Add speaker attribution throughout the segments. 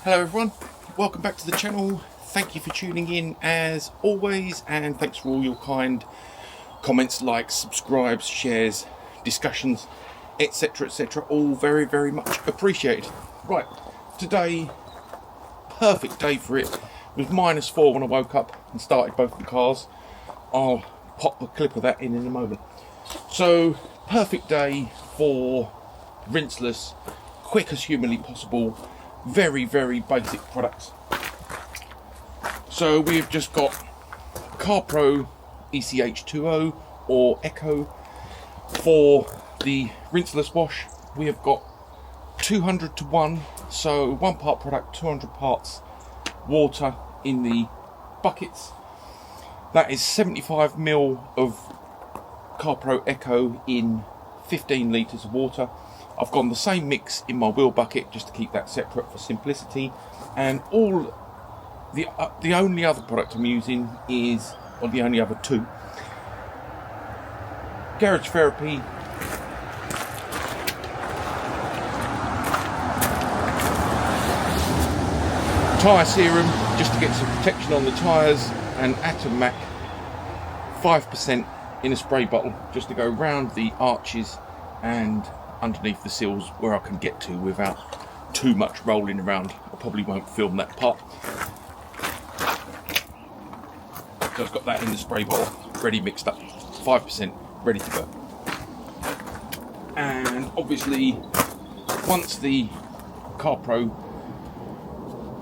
Speaker 1: Hello everyone, welcome back to the channel. Thank you for tuning in as always, and thanks for all your kind comments, likes, subscribes, shares, discussions, etc, all very much appreciated. Right, today, perfect day for it. It was -4 when I woke up and started both the cars. I'll pop the clip of that in a moment. So, perfect day for rinseless, quick as humanly possible, very basic products. So we've just got Carpro Ech20 or Echo for the rinseless wash. We have got 200 to 1, so 1 part product, 200 parts water in the buckets. That is 75 ml of Carpro Echo in 15 litres of water. I've gone the same mix in my wheel bucket just to keep that separate for simplicity. And all the only other product I'm using is, or the only other two, Garage Therapy tyre serum just to get some protection on the tyres, and Atom Mac 5% in a spray bottle just to go round the arches and underneath the seals where I can get to without too much rolling around. I probably won't film that part. So I've got that in the spray bottle, ready mixed up, 5% ready to go. And obviously, once the Carpro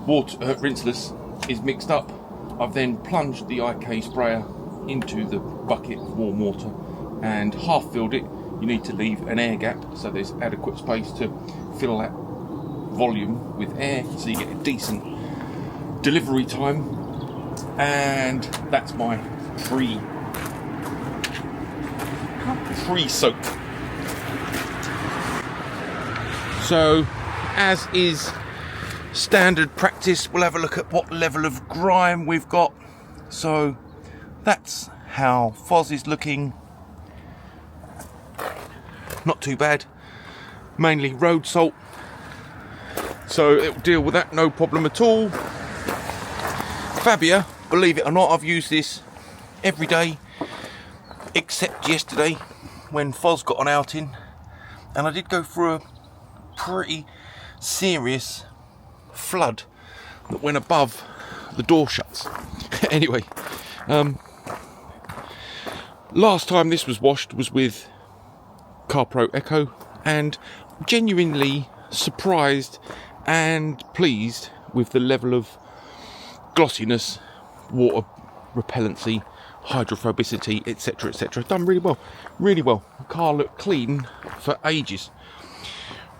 Speaker 1: water rinseless is mixed up, I've then plunged the IK sprayer into the bucket of warm water and half filled it. You need to leave an air gap so there's adequate space to fill that volume with air, so you get a decent delivery time. And that's my pre-soak. So, as is standard practice, we'll have a look at what level of grime we've got. So that's how Foz is looking. Not too bad, mainly road salt, so it'll deal with that, no problem at all. Fabia, believe it or not, I've used this every day except yesterday when Foz got an outing, and I did go through a pretty serious flood that went above the door shuts. Anyway, last time this was washed was with Carpro Echo, and genuinely surprised and pleased with the level of glossiness, water repellency, hydrophobicity, etc. Done really well. The car looked clean for ages.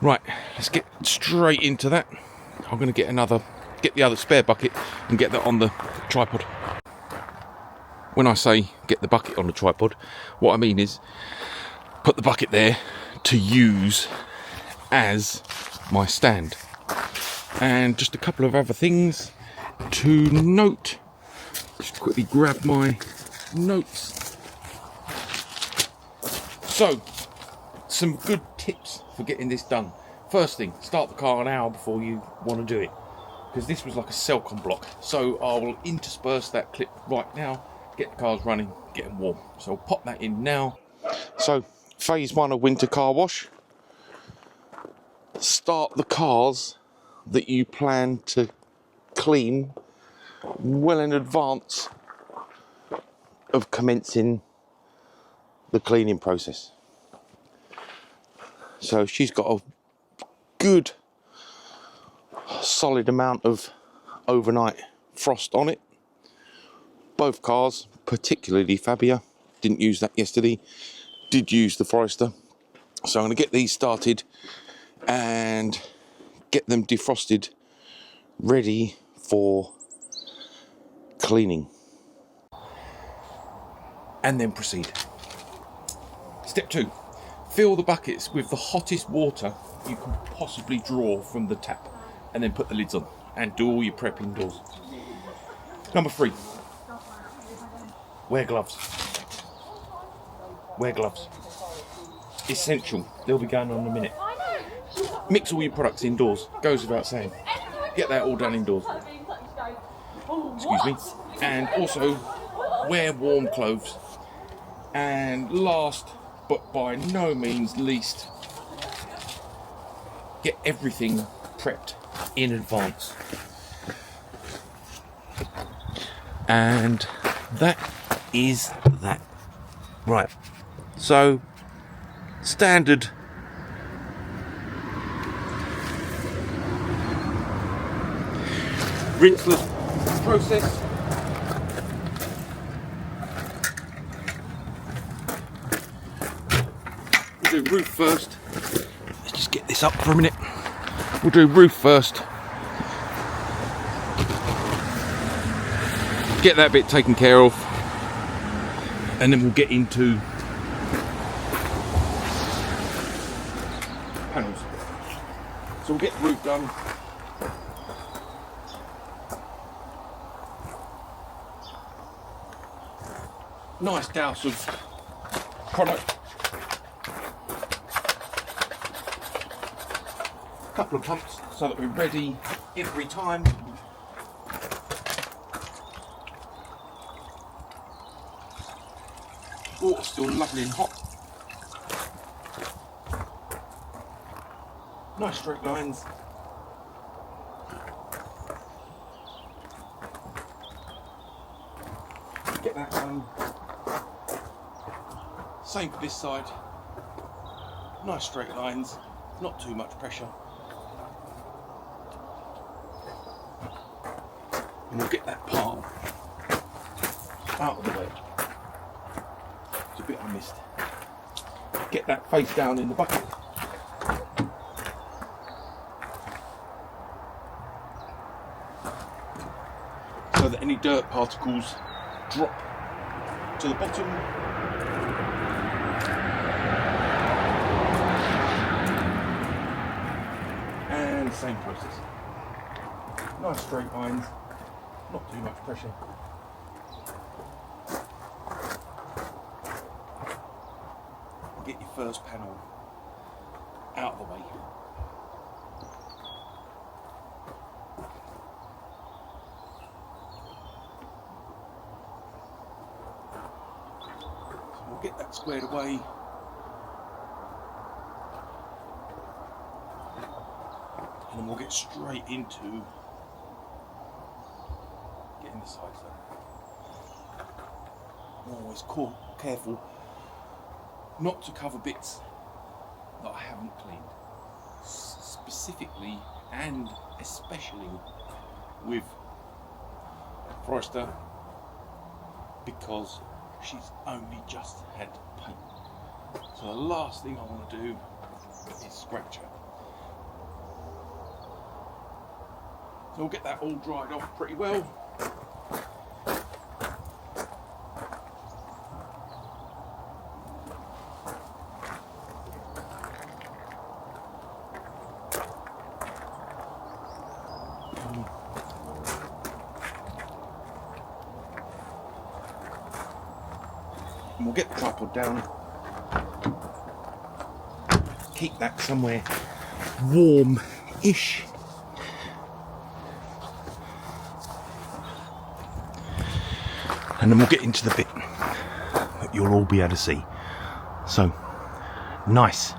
Speaker 1: Right, let's get straight into that. I'm going to get the other spare bucket and get that on the tripod. When I say get the bucket on the tripod, what I mean is put the bucket there to use as my stand. And just a couple of other things to note. Just quickly grab my notes. So, some good tips for getting this done. First thing, start the car an hour before you want to do it, because this was like a Celcom block. So I will intersperse that clip right now, get the cars running, get them warm. So I'll pop that in now. So, phase 1 of winter car wash. Start the cars that you plan to clean well in advance of commencing the cleaning process. So she's got a good solid amount of overnight frost on it. Both cars, particularly Fabia, didn't use that yesterday, did use the Forester. So I'm going to get these started and get them defrosted, ready for cleaning, and then proceed. Step 2, fill the buckets with the hottest water you can possibly draw from the tap, and then put the lids on and do all your prep indoors. Number 3, wear gloves. Essential, they'll be going on in a minute. Mix all your products indoors, goes without saying. Get that all done indoors. Excuse me. And also wear warm clothes. And last but by no means least, get everything prepped in advance. And that is that. Right, so standard rinseless process. We'll do roof first. Let's just get this up for a minute. We'll do roof first. Get that bit taken care of, and then we'll get into panels. So we'll get the roof done. Nice douse of product. Couple of pumps so that we're ready every time. Water's still lovely and hot. Nice straight lines. Get that done. Same for this side. Nice straight lines, not too much pressure. And we'll get that part out of the way. It's a bit I missed. Get that face down in the bucket. So that any dirt particles drop to the bottom. And same process. Nice straight lines, not too much pressure. Get your first panel out of the way. So we'll get that squared away. And then we'll get straight into getting the sides done. Always careful not to cover bits that I haven't cleaned. Specifically and especially with Forester, because she's only just had paint. So the last thing I want to do is scratch her. So we'll get that all dried off pretty well. And we'll get the tripod down. Keep that somewhere warm-ish. And then we'll get into the bit that you'll all be able to see. So, nice.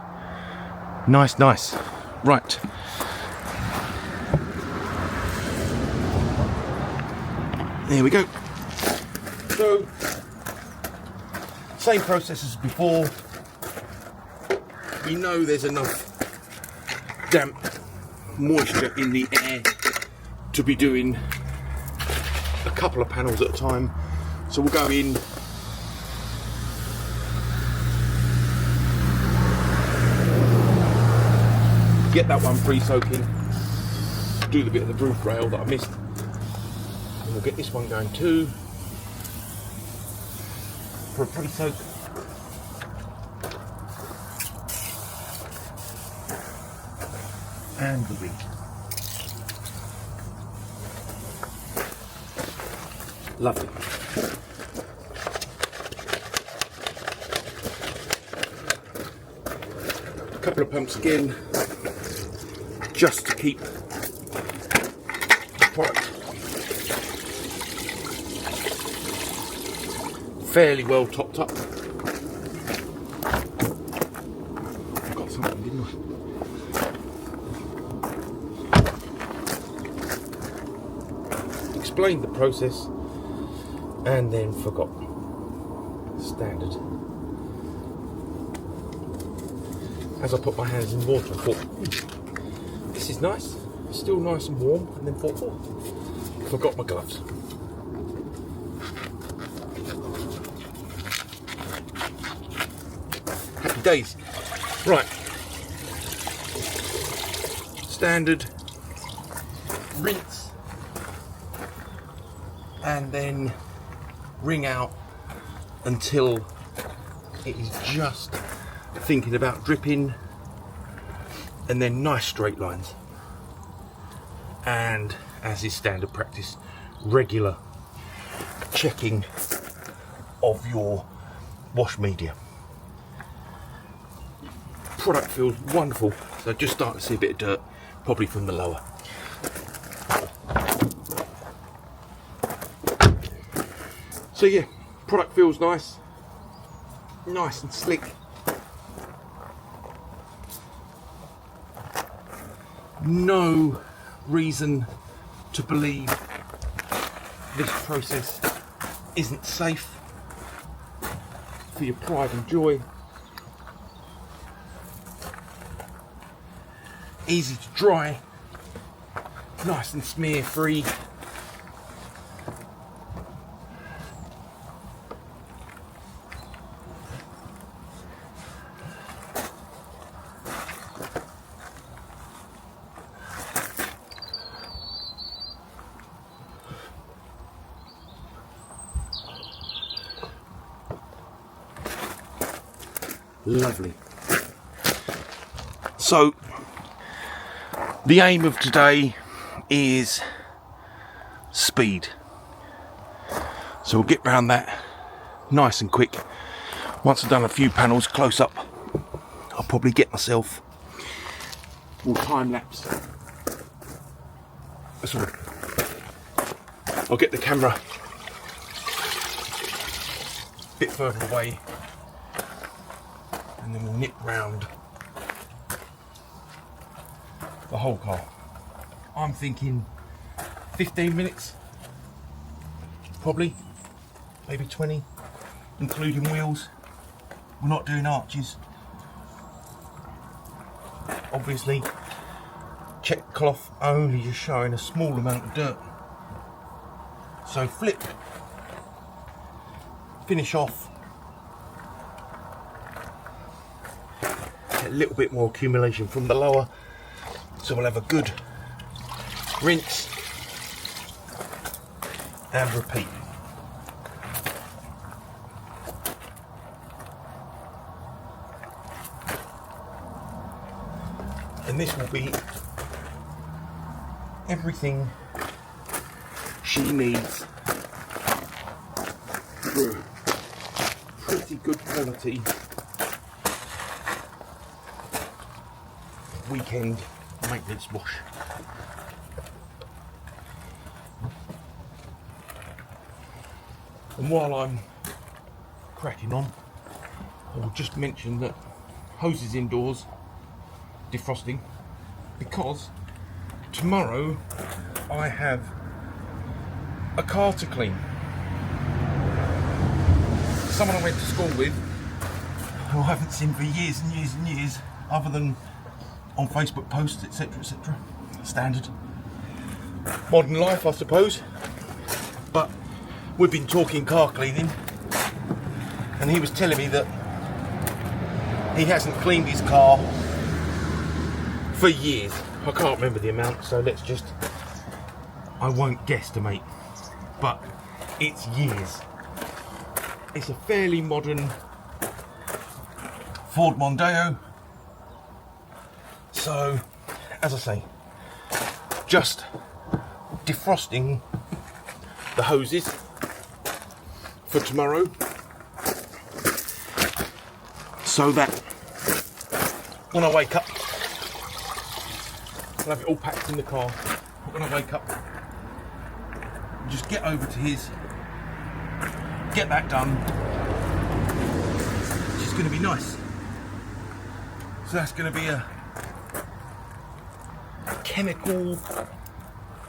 Speaker 1: Nice, nice. Right. There we go. So, same process as before. We know there's enough damp moisture in the air to be doing a couple of panels at a time. So we'll go in, get that one pre-soaking, do the bit of the roof rail that I missed, and we'll get this one going too for a pre-soak. And the wing. Lovely. A couple of pumps again, just to keep fairly well topped up. I got something, didn't I? Explained the process and then forgot. Standard. As I put my hands in water, I thought, this is nice, still nice and warm, and then thought, oh, forgot my gloves. Happy days. Right. Standard rinse and then wring out until it is just thinking about dripping, and then nice straight lines, and as is standard practice, regular checking of your wash media. Product feels wonderful, so just starting to see a bit of dirt, probably from the lower. So yeah, product feels nice and slick. No reason to believe this process isn't safe for your pride and joy. Easy to dry, nice and smear free. Lovely. So the aim of today is speed. So we'll get round that nice and quick. Once I've done a few panels close up, I'll probably get myself, we'll time lapse. Sorry. I'll get the camera a bit further away, and then we'll nip round the whole car. I'm thinking 15 minutes, probably, maybe 20, including wheels. We're not doing arches. Obviously, check cloth only just showing a small amount of dirt. So flip, finish off, a little bit more accumulation from the lower. So we'll have a good rinse and repeat. And this will be everything she needs for a pretty good quality weekend maintenance wash. And while I'm cracking on, I will just mention that hoses indoors, defrosting, because tomorrow I have a car to clean. Someone I went to school with, who I haven't seen for years and years and years, other than on Facebook posts, etc, etc. Standard modern life, I suppose. But we've been talking car cleaning, and he was telling me that he hasn't cleaned his car for years. I can't remember the amount, so I won't guesstimate, but it's years. It's a fairly modern Ford Mondeo. So, as I say, just defrosting the hoses for tomorrow, so that when I wake up, I'll have it all packed in the car. But when I wake up, just get over to his get that done, which is going to be nice. So that's going to be a chemical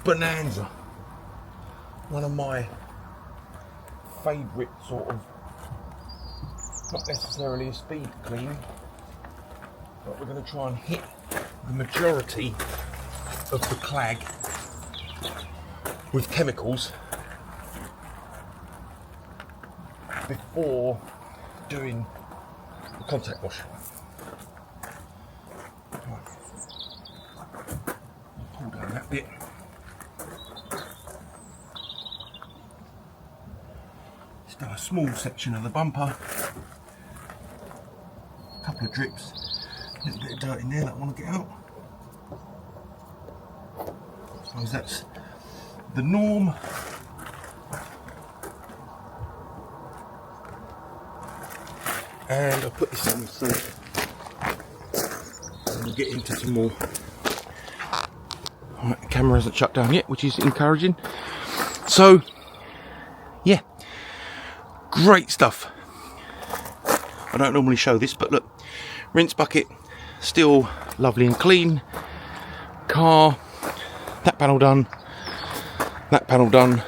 Speaker 1: bonanza. One of my favourite sort of, not necessarily a speed clean, but we're going to try and hit the majority of the clag with chemicals before doing the contact wash. Right. Pull down that bit. Just done a small section of the bumper. A couple of drips. A little bit of dirt in there that I want to get out. I suppose that's the norm. And I'll put this in the sink. And we'll get into some more. Alright, the camera hasn't shut down yet, which is encouraging. So, yeah, great stuff. I don't normally show this, but look, rinse bucket, still lovely and clean. Car, that panel done, that panel done,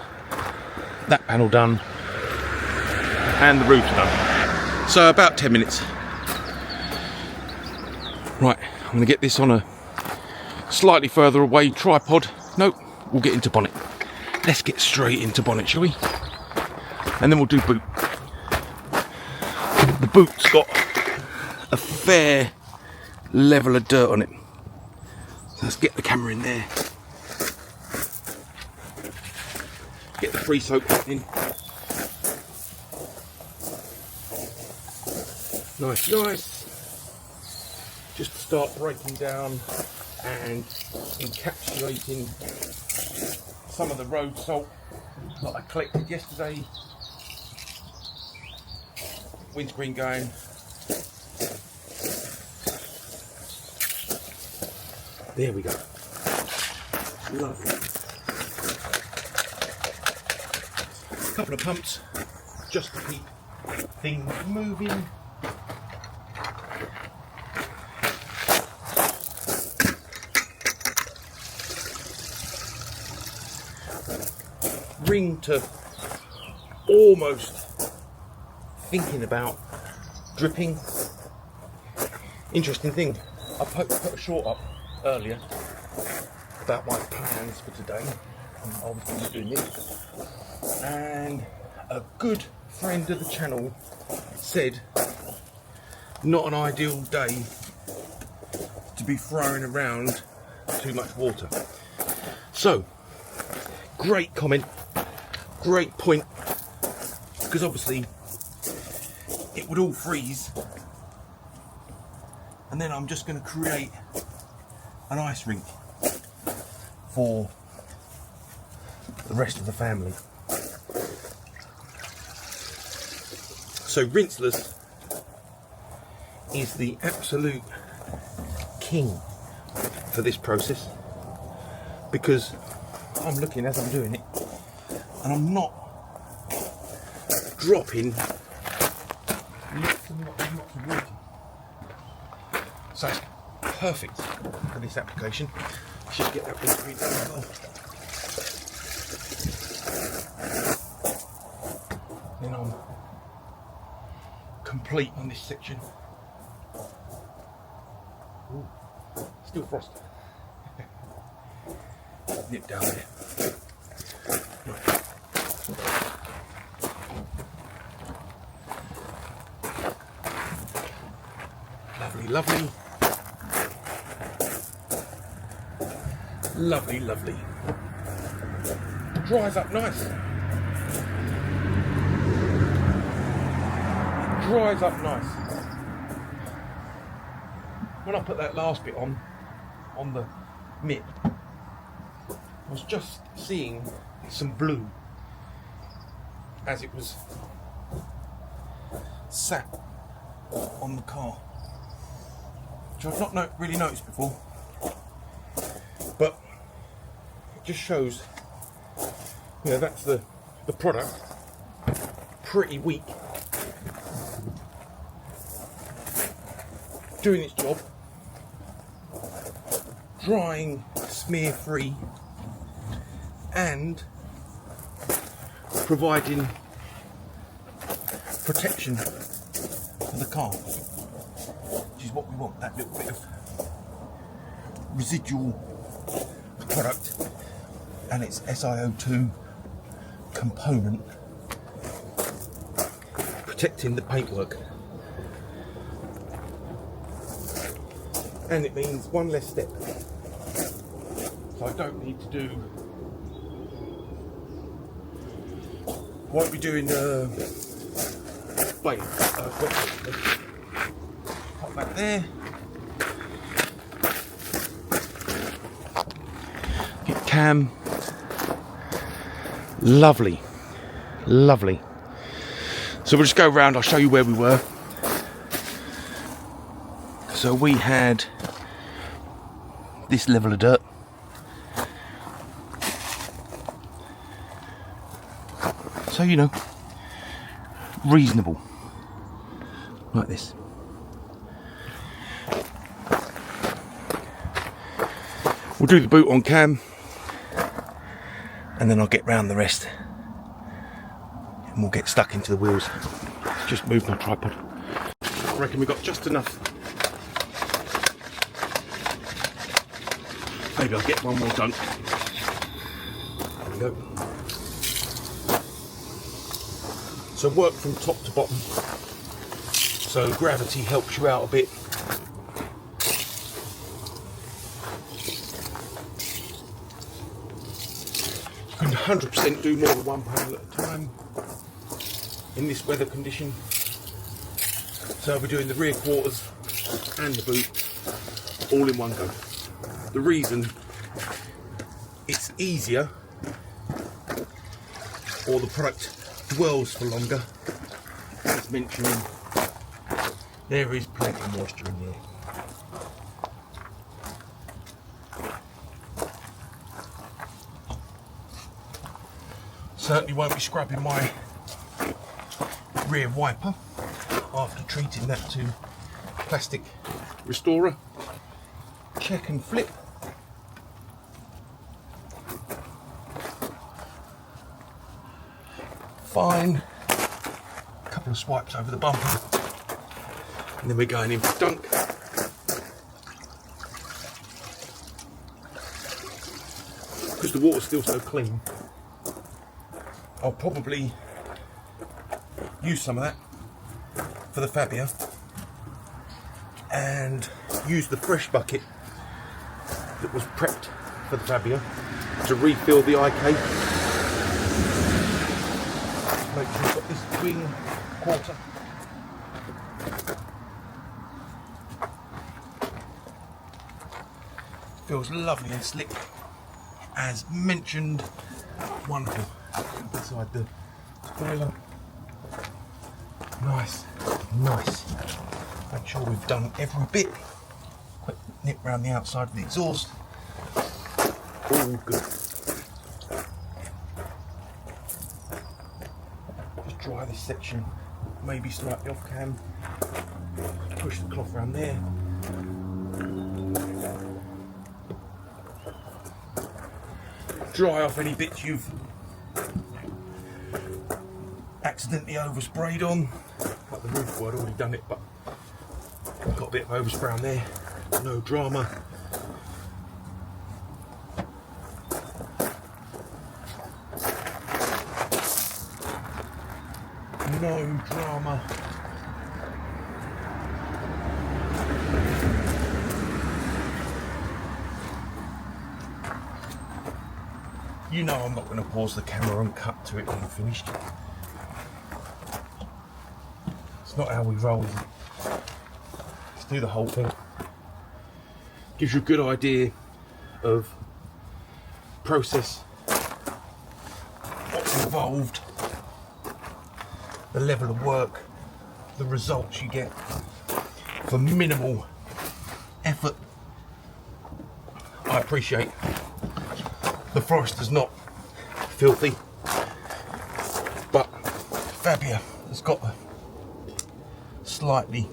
Speaker 1: that panel done, and the roof's done. So about 10 minutes. Right, I'm going to get this on a slightly further away tripod. Nope, we'll get into bonnet. Let's get straight into bonnet, shall we? And then we'll do boot. The boot's got a fair level of dirt on it. So let's get the camera in there. Get the free soap in. Nice, nice. Just to start breaking down and encapsulating some of the road salt that I collected yesterday. Windscreen going. There we go. Lovely. A couple of pumps just to keep things moving. Ring to almost thinking about dripping. Interesting thing, I put a short up earlier about my plans for today. I was going to be doing this, and a good friend of the channel said not an ideal day to be throwing around too much water. So, great comment, great point, because obviously it would all freeze, and then I'm just going to create an ice rink for the rest of the family. So rinseless is the absolute king for this process, because I'm looking as I'm doing it and I'm not dropping lots and lots and lots of water. So it's perfect for this application. Should get that windscreen down as well. Then I'm complete on this section. Ooh, still frost. Nip down there. Right. Lovely, lovely. Lovely, lovely. Dries up nice. Dries up nice. When I put that last bit on the mitt, I was just seeing some blue as it was sat on the car, which I've not really noticed before, but it just shows, you know, that's the product pretty weak, doing its job, drying, smear free, and providing protection for the car, which is what we want, that little bit of residual product and its SiO2 component protecting the paintwork. And it means one less step, so I don't need to do, won't be doing the wait, pop back there, get cam, lovely, lovely. So we'll just go around, I'll show you where we were. So we had this level of dirt, so you know, reasonable, like this. We'll do the boot on cam and then I'll get round the rest and we'll get stuck into the wheels. Just move my tripod. I reckon we've got just enough. Maybe I'll get one more dunk. There we go. So work from top to bottom. So gravity helps you out a bit. You can 100% do more than one panel at a time in this weather condition. So we're doing the rear quarters and the boot all in one go. The reason it's easier, or the product dwells for longer, as mentioned, there is plenty of moisture in there. Certainly won't be scrubbing my rear wiper after treating that to plastic restorer. Check and flip. Fine. A couple of swipes over the bumper. And then we're going in for dunk. Because the water's still so clean, I'll probably use some of that for the Fabia and use the fresh bucket that was prepped for the Fabia to refill the IK. Make sure you've got this wing quarter. Feels lovely and slick, as mentioned. Wonderful. Inside the spoiler. Nice, nice. Make sure we've done every bit. Quick nip round the outside of the exhaust. All good. Just dry this section, maybe slightly off cam. Push the cloth around there. Dry off any bits you've accidentally oversprayed on. Like the roof, well, I'd already done it, but got a bit of overspray on there. No drama. No drama. You know I'm not going to pause the camera and cut to it when I'm finished. It's not how we roll. Let's do the whole thing. Gives you a good idea of process, what's involved, the level of work, the results you get for minimal effort. I appreciate the forest is not filthy, but Fabia has got a slightly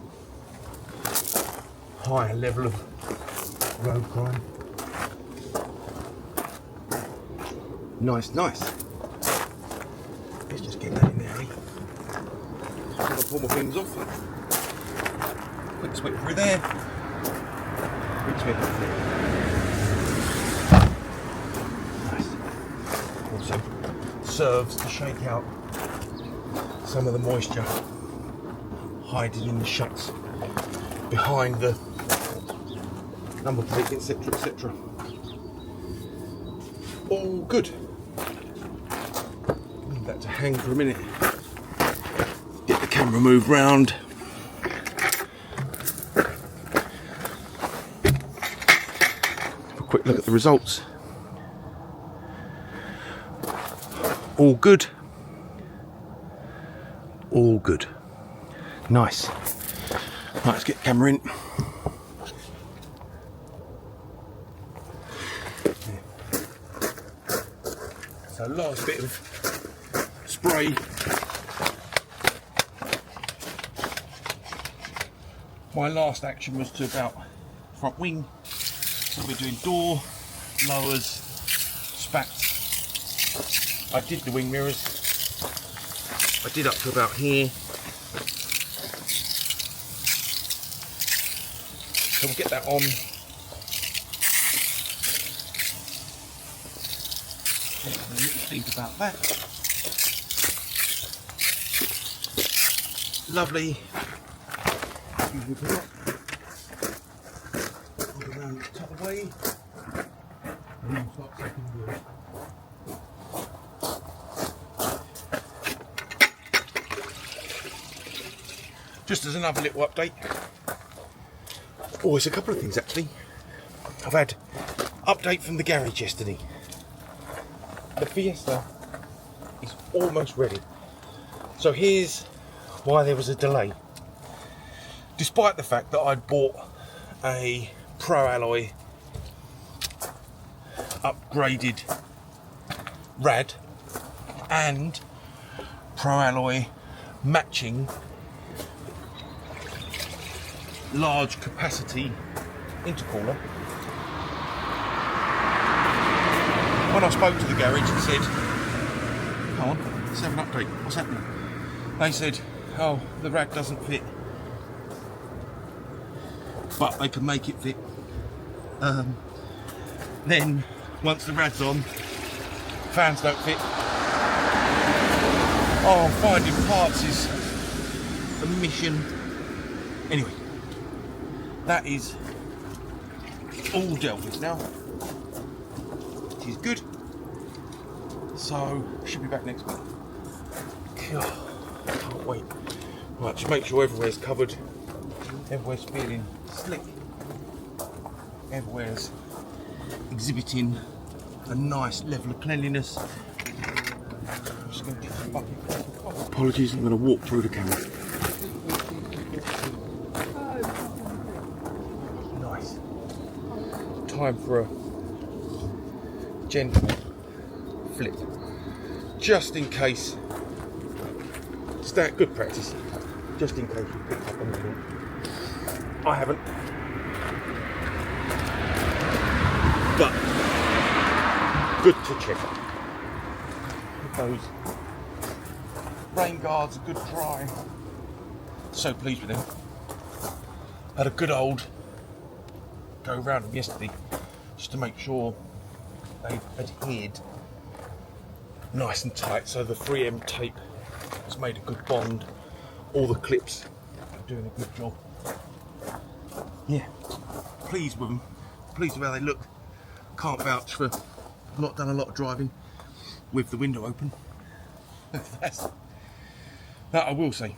Speaker 1: higher level of road crime. Nice. Let's just get that in there, eh? I'm gonna pull my things off. Quick sweep through there. Quick sweep up there. Nice. Also serves to shake out some of the moisture hiding in the shuts behind the number plate, etc. All good. Leave that to hang for a minute. Get the camera moved round. Have a quick look at the results. All good. All good. Nice. Right, let's get the camera in. So last bit of spray. My last action was to about front wing. So we're doing door, lowers, spats. I did the wing mirrors. I did up to about here. So we'll get that on. What do you think about that? Lovely. Go around the top way. And then start taking the wheel. Just as another little update. Oh, it's a couple of things actually. I've had update from the garage yesterday. The Fiesta is almost ready. So here's why there was a delay. Despite the fact that I'd bought a Pro Alloy upgraded rad and Pro Alloy matching large capacity intercooler. When I spoke to the garage and said, come on, let's have an update, what's happening? They said, oh, the rad doesn't fit, but they can make it fit. Then, once the rad's on, fans don't fit. Oh, finding parts is a mission. Anyway, that is all dealt with now. It is good. So, should be back next week. God, can't wait. Right, just make sure everywhere's covered. Everywhere's feeling slick. Everywhere's exhibiting a nice level of cleanliness. I'm just going to get the bucket. Apologies, I'm going to walk through the camera. Nice. Time for a gentle flip. Just in case. Good practice. Just in case you pick up anything. I haven't. But good to check. Those rain guards are good dry. So pleased with them. Had a good old go around them yesterday just to make sure they adhered nice and tight. So the 3M tape has made a good bond. All the clips are doing a good job. Yeah, pleased with them. Pleased with how they look. Can't vouch for, I've not done a lot of driving with the window open. That I will say.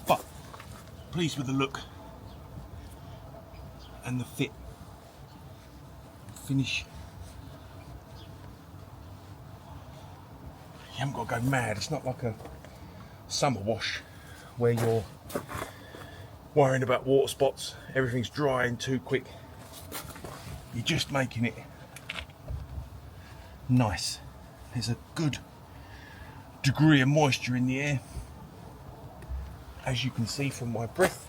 Speaker 1: But pleased with the look and the fit, finish. You haven't got to go mad. It's not like a summer wash where you're worrying about water spots, everything's drying too quick. You're just making it nice. There's a good degree of moisture in the air, as you can see from my breath.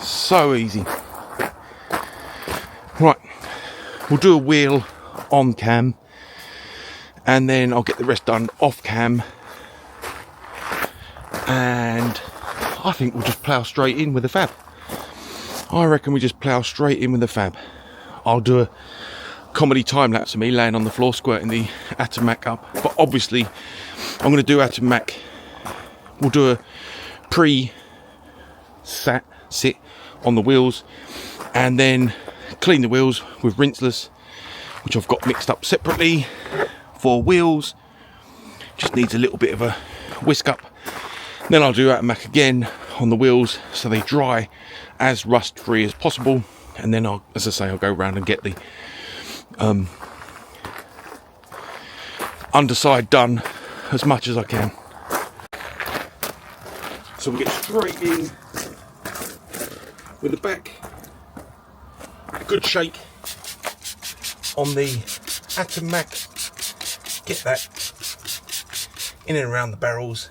Speaker 1: So easy. Right, we'll do a wheel on cam and then I'll get the rest done off cam, and I think we'll just plough straight in with the Fab. I reckon we just plough straight in with the Fab. I'll do a comedy time lapse of me laying on the floor squirting the Atomac up, but obviously I'm going to do Atomac. We'll do a sit on the wheels and then clean the wheels with rinseless, which I've got mixed up separately for wheels. Just needs a little bit of a whisk up. Then I'll do Atomac again on the wheels so they dry as rust free as possible, and then I'll, as I say, I'll go around and get the underside done as much as I can. So we'll get straight in with the back. Good shake on the Atomac. Get that in and around the barrels.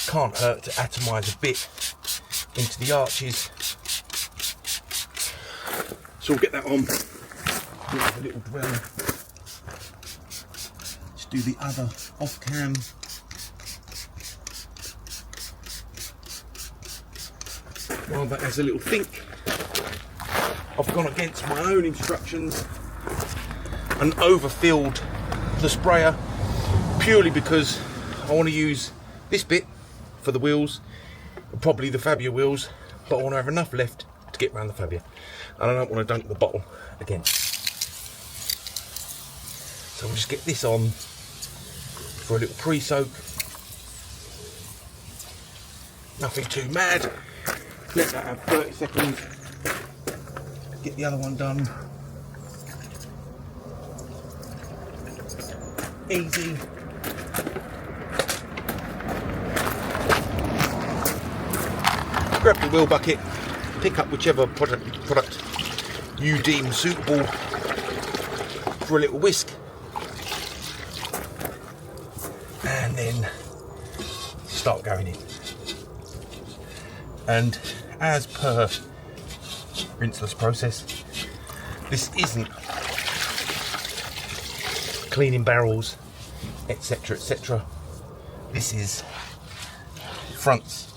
Speaker 1: Can't hurt to atomise a bit into the arches. So we'll get that on. Have a little dwell. Let's do the other off cam. While that has a little think, I've gone against my own instructions and overfilled the sprayer purely because I want to use this bit for the wheels, probably the Fabia wheels, but I want to have enough left to get around the Fabia, and I don't want to dunk the bottle again. So we'll just get this on for a little pre-soak. Nothing too mad. Let that have 30 seconds. Get the other one done. Easy. Grab the wheel bucket, pick up whichever product you deem suitable for a little whisk, and then start going in. And as per rinseless process, this isn't cleaning barrels, etc, etc. This is fronts,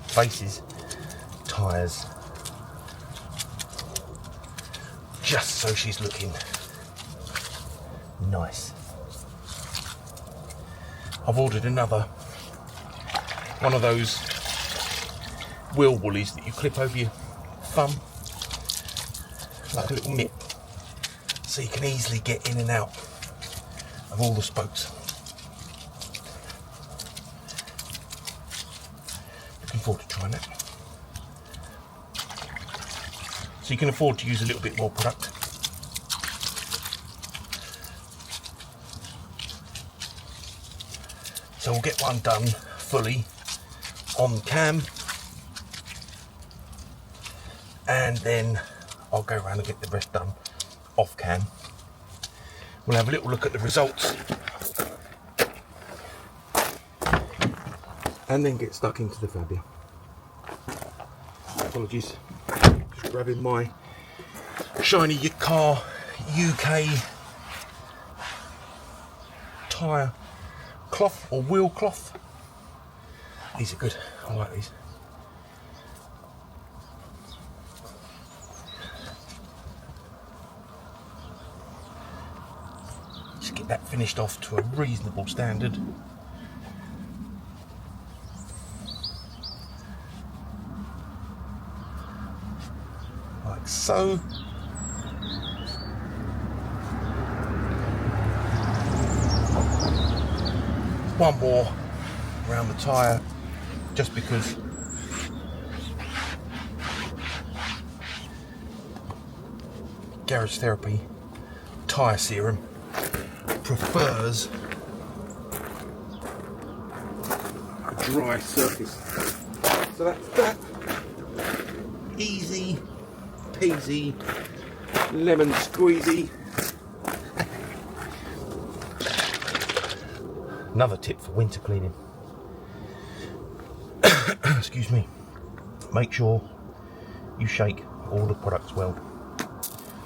Speaker 1: faces, tyres, just so she's looking nice. I've ordered another one of those wheel woolies that you clip over your thumb, like a little nip, so you can easily get in and out of all the spokes. Looking forward to trying that. So you can afford to use a little bit more product. So we'll get one done fully on cam, and then I'll go around and get the rest done off cam. We'll have a little look at the results and then get stuck into the Fabia. Apologies, just grabbing my shiny car UK tyre cloth or wheel cloth. These are good, I like these. Just get that finished off to a reasonable standard. Like so. One more around the tyre, just because Garage Therapy tyre serum prefers a dry surface. So that's that. Easy peasy lemon squeezy. Another tip for winter cleaning. Excuse me. Make sure you shake all the products well.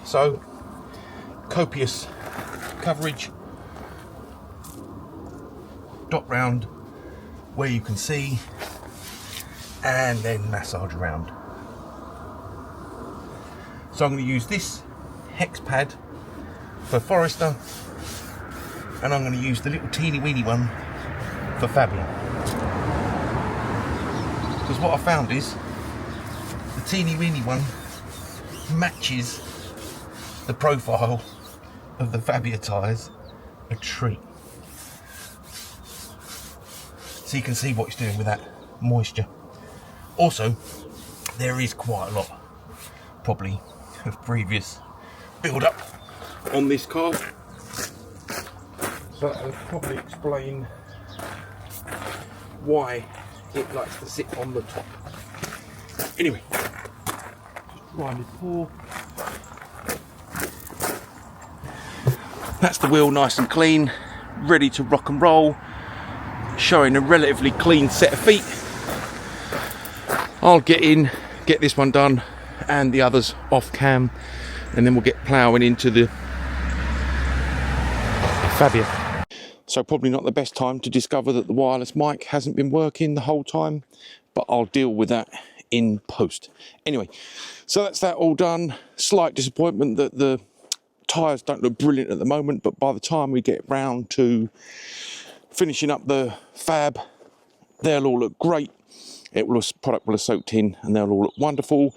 Speaker 1: So, copious coverage. Dot round where you can see, and then massage around. So I'm going to use this hex pad for Forester, and I'm going to use the little teeny weeny one for Fabia. Because what I found is the teeny weeny one matches the profile of the Fabia tyres a treat. So you can see what it's doing with that moisture. Also, there is quite a lot, probably, of previous build-up on this car. So I'll probably explain why it likes to sit on the top. Anyway, dry my paw. That's the wheel, nice and clean, ready to rock and roll, showing a relatively clean set of feet. I'll get in, get this one done, and the others off cam, and then we'll get ploughing into the Fabia. So probably not the best time to discover that the wireless mic hasn't been working the whole time, but I'll deal with that in post. Anyway, so that's that all done. Slight disappointment that the tyres don't look brilliant at the moment, but by the time we get round to finishing up the fab, they'll all look great. Product will have soaked in and they'll all look wonderful.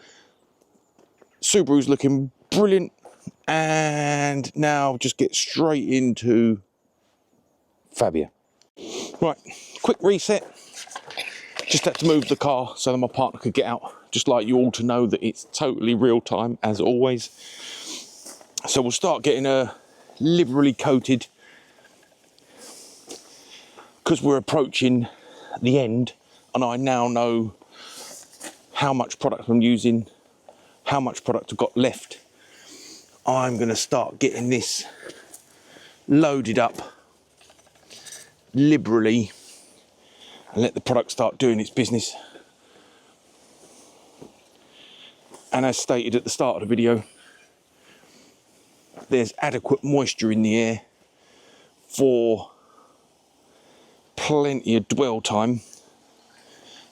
Speaker 1: Subaru's looking brilliant, and now just get straight into Fabia. Right, quick reset. Just had to move the car so that my partner could get out. Just like you all to know that it's totally real time as always. So we'll start getting her liberally coated because we're approaching the end, and I now know how much product I'm using, how much product I've got left. I'm going to start getting this loaded up liberally and let the product start doing its business. And as stated at the start of the video, there's adequate moisture in the air for plenty of dwell time,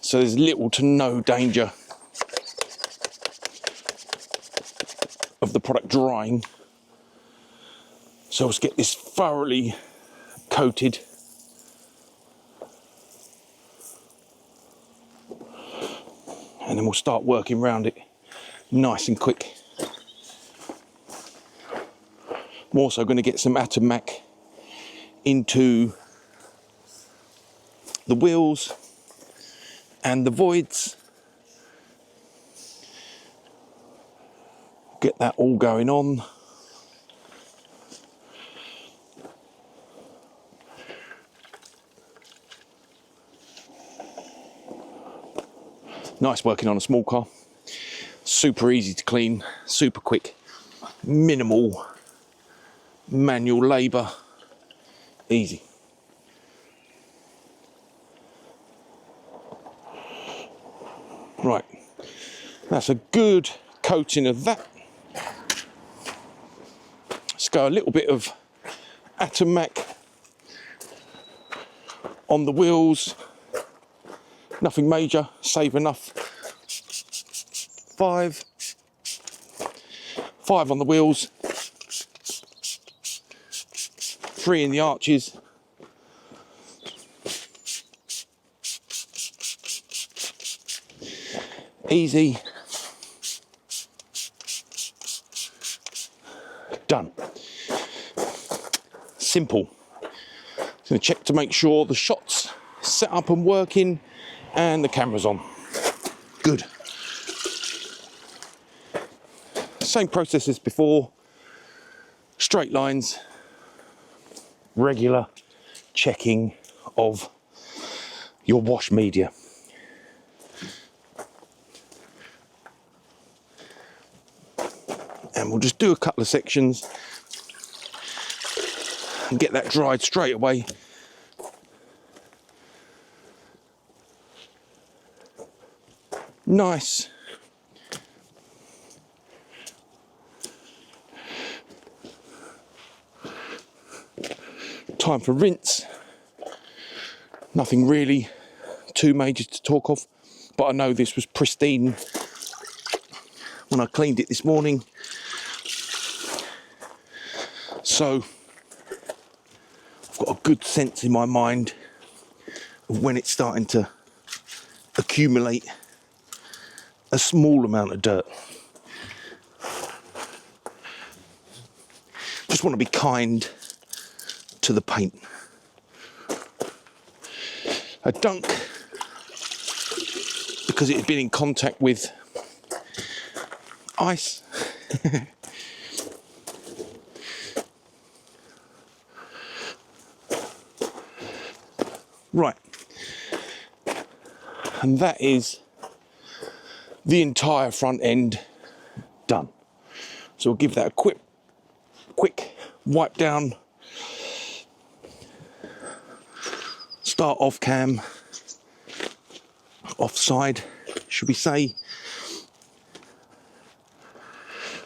Speaker 1: so there's little to no danger of the product drying. So let's get this thoroughly coated. And then we'll start working around it nice and quick. I'm also going to get some Atomac into the wheels and the voids. Get that all going on. Nice working on a small car. Super easy to clean, super quick, minimal manual labour, easy. Right, that's a good coating of that. Let's go a little bit of Atomac on the wheels. Nothing major, save enough. Five on the wheels, 3 in the arches. Easy. Done. Simple. Going to check to make sure the shot's set up and working and the camera's on. Good. Same process as before. Straight lines. Regular checking of your wash media. And we'll just do a couple of sections and get that dried straight away. Nice. Time for rinse. Nothing really too major to talk of, but I know this was pristine when I cleaned it this morning. So I've got a good sense in my mind of when it's starting to accumulate a small amount of dirt. Just want to be kind to the paint. A dunk, because it had been in contact with ice. Right, and that is the entire front end done. So we'll give that a quick wipe down. Start off cam, offside, should we say,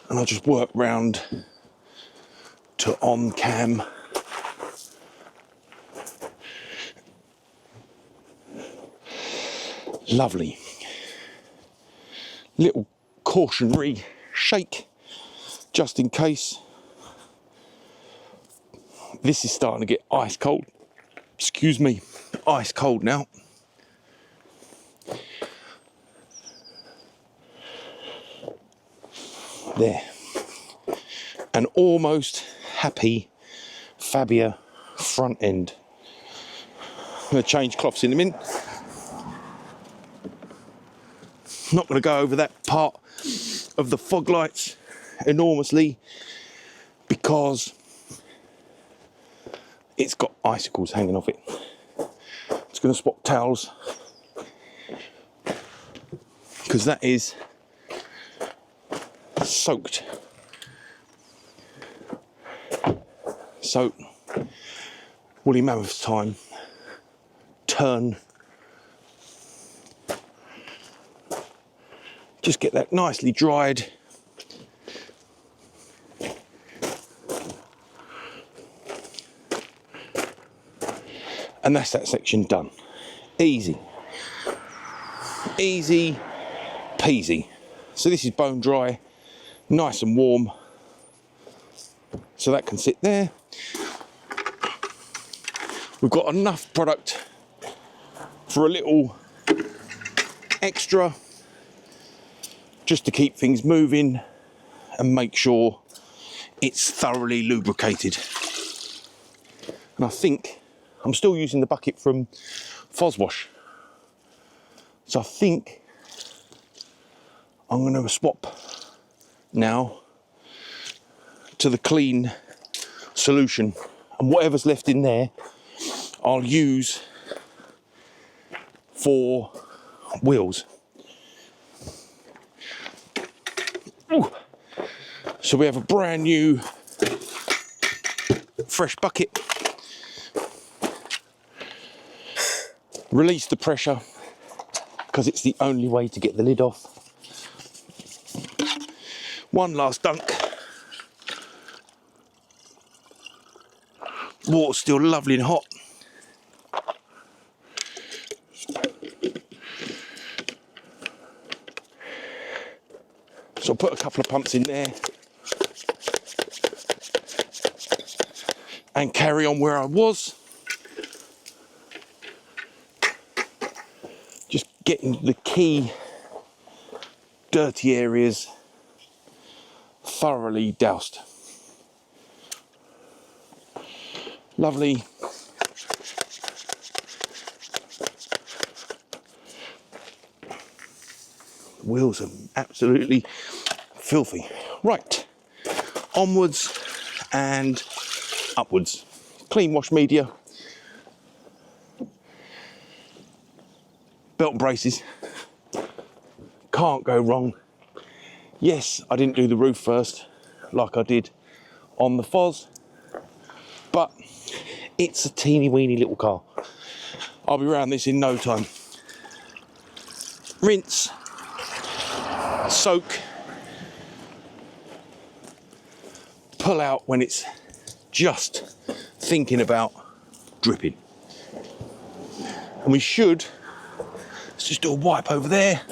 Speaker 1: and I'll just work round to on cam. Lovely. Little cautionary shake, just in case. This is starting to get ice cold. Excuse me, ice cold now. There. An almost happy Fabia front end. I'm going to change cloths in a minute. Not going to go over that part of the fog lights enormously because it's got icicles hanging off it. Just going to swap towels because that is soaked. So, woolly mammoth's time. Turn. Just get that nicely dried. And that's that section done. Easy. Easy peasy. So this is bone dry, nice and warm. So that can sit there. We've got enough product for a little extra, just to keep things moving and make sure it's thoroughly lubricated. And I think I'm still using the bucket from Foswash. So I think I'm going to swap now to the clean solution, and whatever's left in there I'll use for wheels. Ooh. So we have a brand new fresh bucket. Release the pressure because it's the only way to get the lid off. One last dunk. Water's still lovely and hot. So I'll put a couple of pumps in there and carry on where I was. Just getting the key dirty areas thoroughly doused. Lovely. The wheels are absolutely filthy. Right, onwards and upwards. Clean wash media. Belt and braces. Can't go wrong. Yes, I didn't do the roof first. like I did on the Foz, but it's a teeny weeny little car. I'll be around this in no time. Rinse, soak, pull out when it's just thinking about dripping. And we should, let's just do a wipe over there,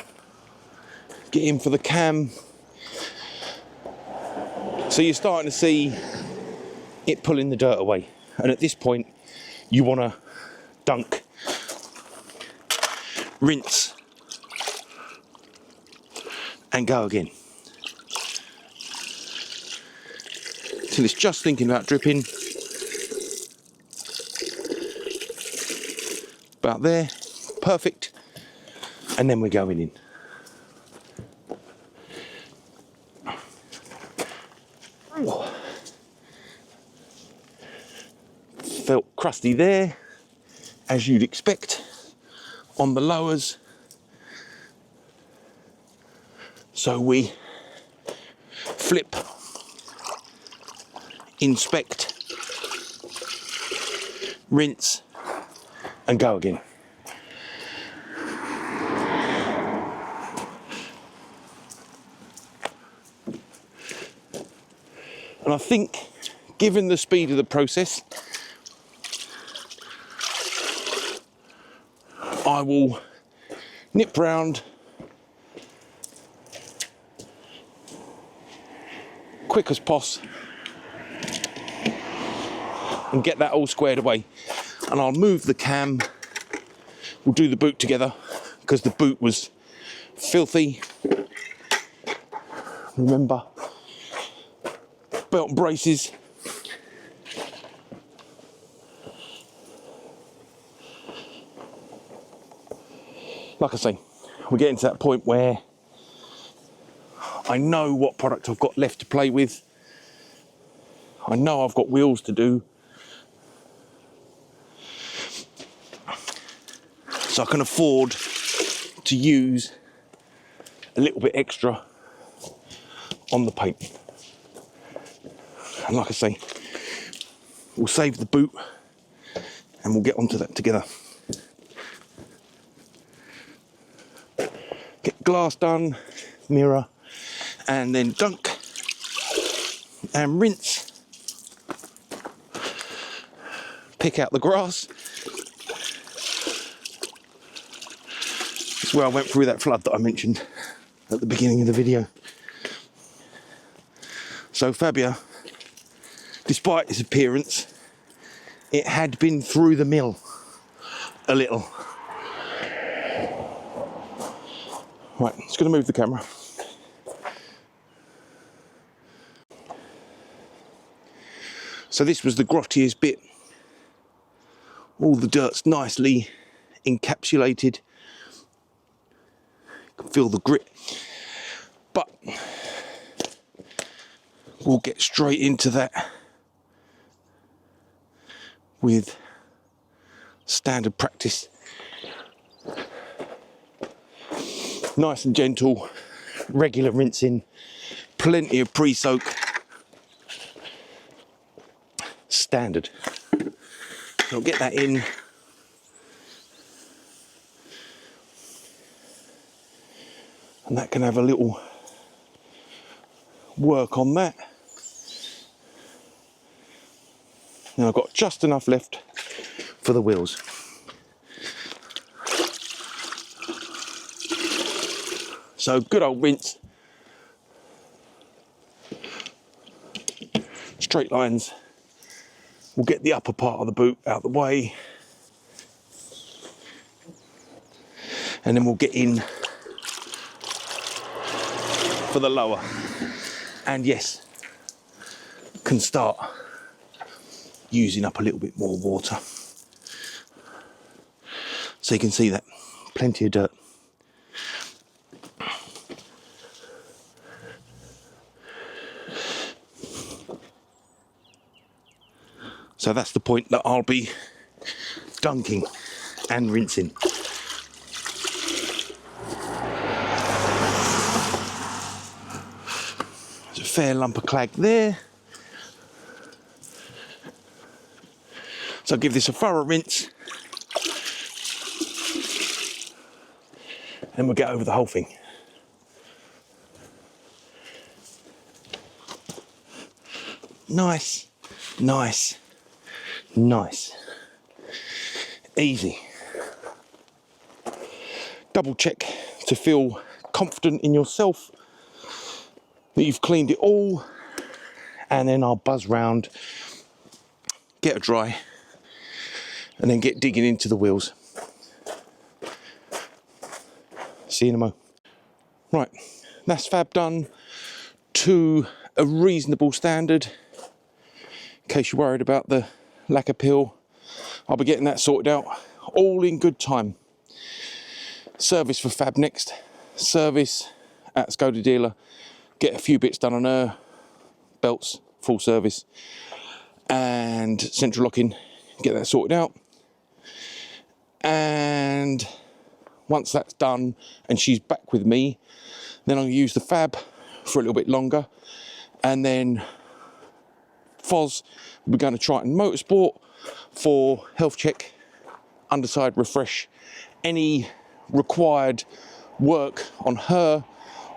Speaker 1: get in for the cam. So you're starting to see it pulling the dirt away. And at this point, you want to dunk, rinse, and go again. Till it's just thinking about dripping. About there, perfect. And then we're going in. Felt crusty there, as you'd expect on the lowers. So we flip, inspect, rinse, and go again. And I think, given the speed of the process, I will nip round, quick as poss, and get that all squared away. And I'll move the cam, we'll do the boot together, because the boot was filthy. Remember, belt and braces. Like I say, we're getting to that point where I know what product I've got left to play with. I know I've got wheels to do. So I can afford to use a little bit extra on the paint. And like I say, we'll save the boot and we'll get onto that together. Get glass done, mirror, and then dunk and rinse. Pick out the grass. It's where I went through that flood that I mentioned at the beginning of the video. So Fabia, despite its appearance, it had been through the mill a little. Right, just going to move the camera. So this was the grottiest bit. All the dirt's nicely encapsulated. You can feel the grit. But we'll get straight into that with standard practice. Nice and gentle, regular rinsing, plenty of pre-soak. Standard. So I'll get that in. And that can have a little work on that. Now I've got just enough left for the wheels. So good old rinse. Straight lines. We'll get the upper part of the boot out of the way. And then we'll get in for the lower. And yes, can start using up a little bit more water. So you can see that, plenty of dirt. So that's the point that I'll be dunking and rinsing. There's a fair lump of clag there. So I'll give this a thorough rinse and we'll get over the whole thing. Nice, nice, nice. Easy. Double check to feel confident in yourself that you've cleaned it all, and then I'll buzz round, get it dry, and then get digging into the wheels. See you in a mo. Right, that's fab done to a reasonable standard. In case you're worried about the lack of peel, I'll be getting that sorted out all in good time. Service for Fab next. Service at Skoda dealer. Get a few bits done on her. Belts, full service. And central locking. Get that sorted out. And once that's done and she's back with me, then I'll use the Fab for a little bit longer. And then Foz, we're going to Triton Motorsport for health check, underside refresh, any required work on her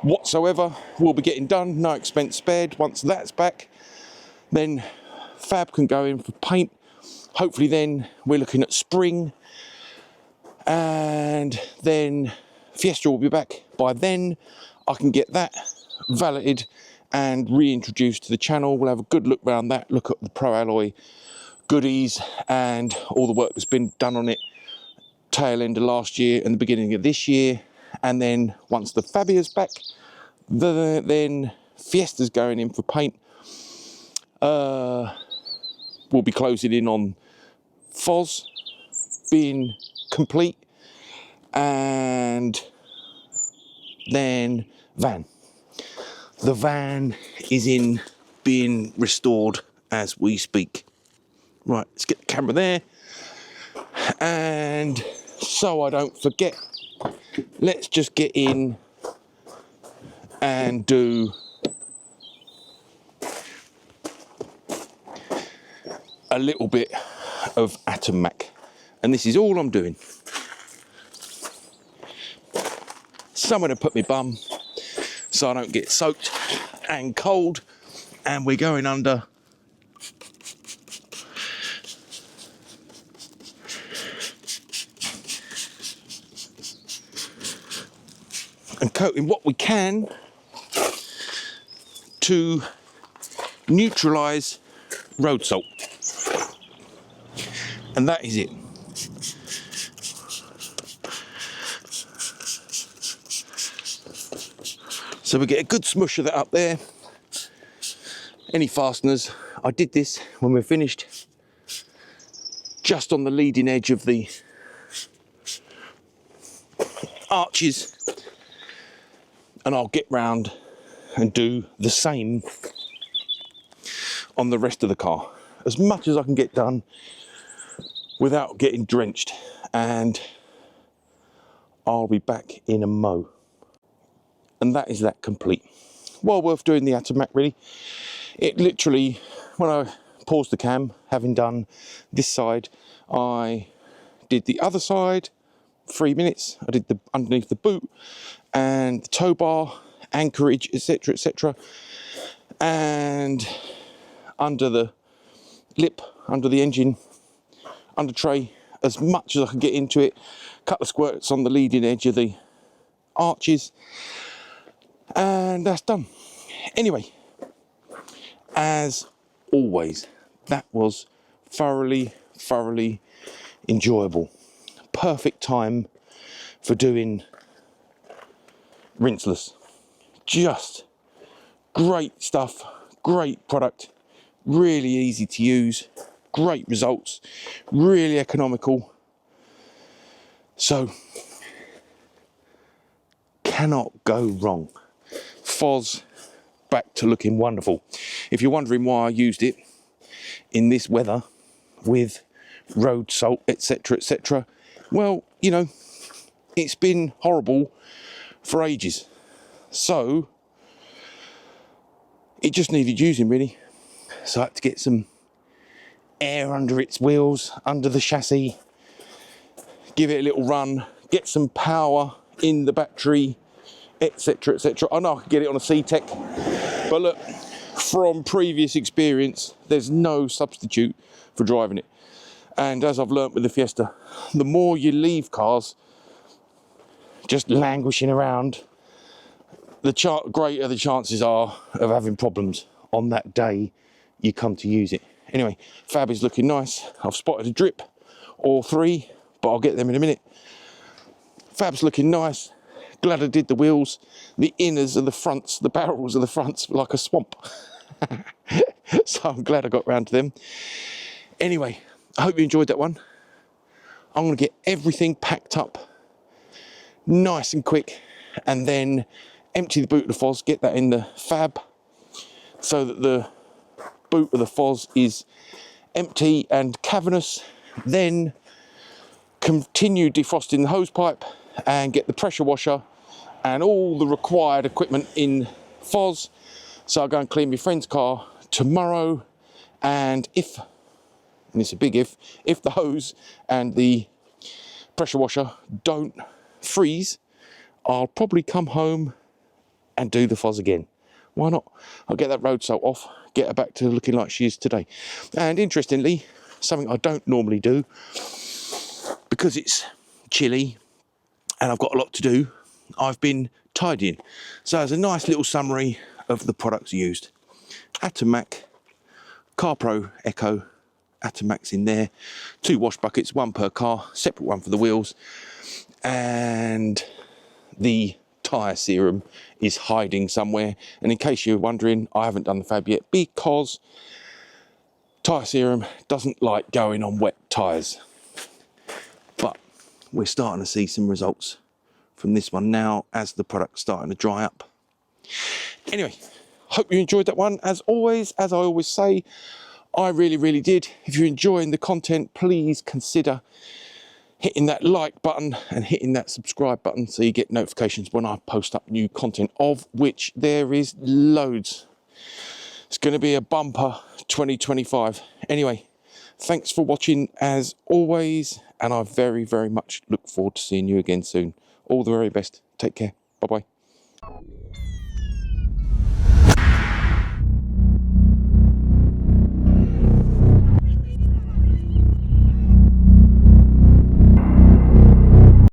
Speaker 1: whatsoever will be getting done, no expense spared. Once that's back, then Fab can go in for paint. Hopefully then we're looking at spring, and then Fiesta will be back by then. I can get that valeted and reintroduced to the channel. We'll have a good look around that, look at the Pro Alloy goodies and all the work that's been done on it tail end of last year and the beginning of this year. And then once the Fabia's back, then Fiesta's going in for paint. We'll be closing in on Foz being complete, and then van. The van is in being restored as we speak. Right, let's get the camera there. And so I don't forget, let's just get in and do a little bit of Atom Mac. And this is all I'm doing. Somewhere to put my bum so I don't get soaked and cold. And we're going under and coating what we can to neutralise road salt. And that is it. So we get a good smush of that up there. Any fasteners, I did this when we're finished, just on the leading edge of the arches, and I'll get round and do the same on the rest of the car, as much as I can get done without getting drenched, and I'll be back in a mo. And that is that complete. Well worth doing the Atom Mac, really. It literally, when I paused the cam, having done this side, I did the other side, 3 minutes. I did the underneath the boot and the tow bar, anchorage, etc, etc, and under the lip, under the engine, under tray, as much as I can get into it. Couple of squirts on the leading edge of the arches, and that's done. Anyway, as always, that was thoroughly enjoyable. Perfect time for doing rinseless. Just great stuff, great product, really easy to use, great results, really economical. So, cannot go wrong. Foz back to looking wonderful. If you're wondering why I used it in this weather with road salt, etc, etc, well, you know, it's been horrible for ages. So it just needed using really. So I had to get some air under its wheels, under the chassis, give it a little run, get some power in the battery, etc, etc. I know I could get it on a C-Tech, but look, from previous experience, there's no substitute for driving it. And as I've learnt with the Fiesta, the more you leave cars just languishing around, the greater the chances are of having problems on that day you come to use it. Anyway, Fab is looking nice. I've spotted a drip or three, but I'll get them in a minute. Fab's looking nice. Glad I did the wheels. The inners of the fronts, the barrels of the fronts, like a swamp. So I'm glad I got round to them. Anyway, I hope you enjoyed that one. I'm going to get everything packed up nice and quick, and then empty the boot of the Foz, get that in the Fab, so that the boot of the Foz is empty and cavernous. Then continue defrosting the hose pipe and get the pressure washer and all the required equipment in Foz. So I'll go and clean my friend's car tomorrow, and it's a big if the hose and the pressure washer don't freeze, I'll probably come home and do the Foz again. Why not? I'll get that road salt off, get her back to looking like she is today. And interestingly, something I don't normally do, because it's chilly and I've got a lot to do, I've been tidying. So as a nice little summary of the products used: Atomac, Carpro Echo, Atomac's in there, 2 wash buckets, 1 per car, separate one for the wheels, and the tyre serum is hiding somewhere. And in case you're wondering, I haven't done the Fab yet because tyre serum doesn't like going on wet tyres. But we're starting to see some results from this one now as the product's starting to dry up. Anyway, hope you enjoyed that one. As always, as I always say, I really did. If you're enjoying the content, please consider hitting that like button and hitting that subscribe button so you get notifications when I post up new content, of which there is loads. It's going to be a bumper 2025. Anyway, thanks for watching as always, and I very much look forward to seeing you again soon. All the very best. Take care. Bye bye.